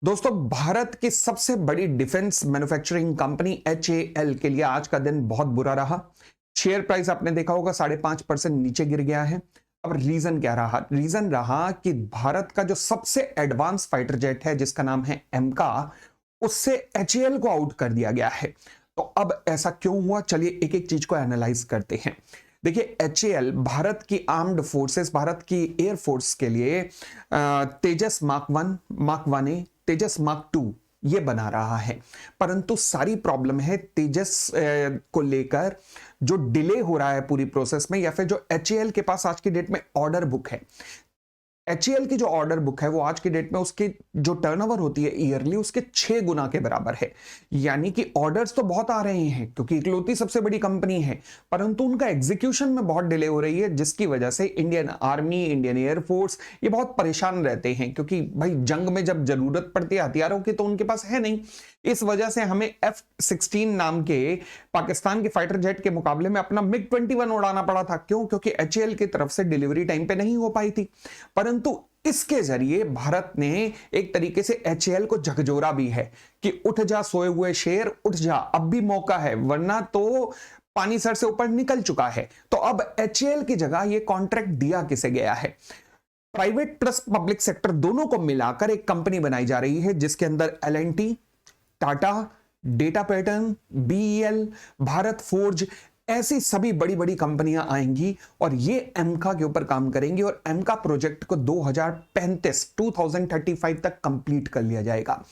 दोस्तों, भारत की सबसे बड़ी डिफेंस मैन्युफैक्चरिंग कंपनी HAL के लिए आज का दिन बहुत बुरा रहा। शेयर प्राइस आपने देखा होगा 5.5% नीचे गिर गया है। अब रीजन क्या रहा? रीजन रहा कि भारत का जो सबसे एडवांस फाइटर जेट है जिसका नाम है एमका, उससे HAL को आउट कर दिया गया है। तो अब ऐसा क्यों हुआ, चलिए एक एक चीज को एनालाइज करते हैं। देखिए, HAL भारत की आर्म्ड फोर्सेस, भारत की एयर फोर्स के लिए तेजस मार्क 1, मार्क 1A, तेजस मार्क 2 ये बना रहा है। परंतु सारी प्रॉब्लम है तेजस को लेकर, जो डिले हो रहा है पूरी प्रोसेस में, या फिर जो HAL के पास आज की डेट में ऑर्डर बुक है। HAL की जो ऑर्डर बुक है वो आज की डेट में उसकी जो टर्नओवर होती है ईयरली, उसके 6 गुना के बराबर है। यानी कि ऑर्डर्स तो बहुत आ रहे हैं क्योंकि इकलौती सबसे बड़ी कंपनी है, परंतु उनका एग्जीक्यूशन में बहुत डिले हो रही है, जिसकी वजह से इंडियन आर्मी, इंडियन एयरफोर्स ये बहुत परेशान रहते हैं। क्योंकि भाई जंग में जब जरूरत पड़ती है हथियारों की तो उनके पास है नहीं। इस वजह से हमें F-16 नाम के पाकिस्तान के फाइटर जेट के मुकाबले में अपना MiG-21 उड़ाना पड़ा था। क्यों? क्योंकि HAL की तरफ से डिलीवरी टाइम पे नहीं हो पाई थी। परंतु इसके जरिए भारत ने एक तरीके से HAL को झकझोरा भी है कि उठ जा सोए हुए शेर, उठ जा, अब भी मौका है, वरना तो पानी सर से ऊपर निकल चुका है। तो अब HAL की जगह यह कॉन्ट्रैक्ट दिया किसे गया है? प्राइवेट प्लस पब्लिक सेक्टर दोनों को मिलाकर एक कंपनी बनाई जा रही है, जिसके अंदर L&T, Tata, data pattern, BEL, Bharat forge, ऐसी सभी बड़ी बड़ी कंपनियां आएंगी और ये एमका के ऊपर काम करेंगी और एमका प्रोजेक्ट को 2035 तक कंप्लीट कर लिया जाएगा।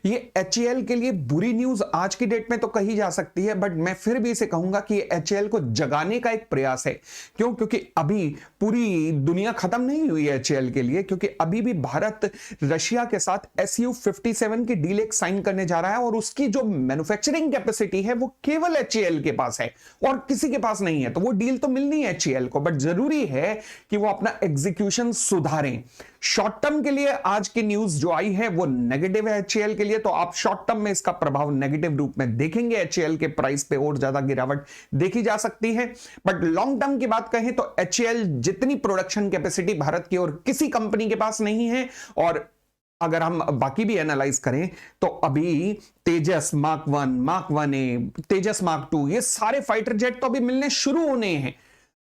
ये HAL के लिए बुरी न्यूज आज की डेट में तो कही जा सकती है, बट मैं फिर भी इसे कहूंगा कि HAL को जगाने का एक प्रयास है। क्यों? क्योंकि अभी पूरी दुनिया खत्म नहीं हुई है HAL के लिए, क्योंकि अभी भी भारत रशिया के साथ Su-57 की डील एक साइन करने जा रहा है और उसकी जो मैन्युफैक्चरिंग कैपेसिटी है वो केवल HAL के पास है और किसी के पास नहीं है। तो वो डील तो मिलनी है HAL को, बट जरूरी है कि वो अपना एग्जीक्यूशन सुधारें। शॉर्ट टर्म के लिए आज की न्यूज जो आई है वो नेगेटिव है HAL के लिए, तो आप शॉर्ट टर्म में इसका प्रभाव नेगेटिव रूप में देखेंगे। HAL के प्राइस पे और ज्यादा गिरावट देखी जा सकती है। बट लॉन्ग टर्म की बात कहें तो HAL जितनी प्रोडक्शन कैपेसिटी भारत की और किसी कंपनी के पास नहीं है, और अगर हम बाकी भी एनालाइज करें तो अभी तेजस मार्क 1, मार्क 1A, तेजस मार्क 2, ये सारे फाइटर जेट तो अभी मिलने शुरू होने हैं।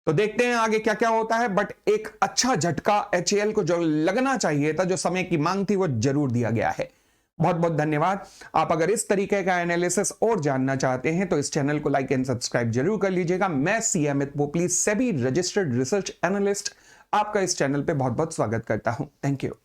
तो देखते हैं आगे क्या क्या होता है। बट एक अच्छा झटका HAL को जो लगना चाहिए था, जो समय की मांग थी, वो जरूर दिया गया है। बहुत बहुत धन्यवाद। आप अगर इस तरीके का एनालिसिस और जानना चाहते हैं तो इस चैनल को लाइक एंड सब्सक्राइब जरूर कर लीजिएगा। मैं CA Amit Popli, SEBI registered research analyst, आपका इस चैनल पे बहुत बहुत स्वागत करता हूं। Thank you.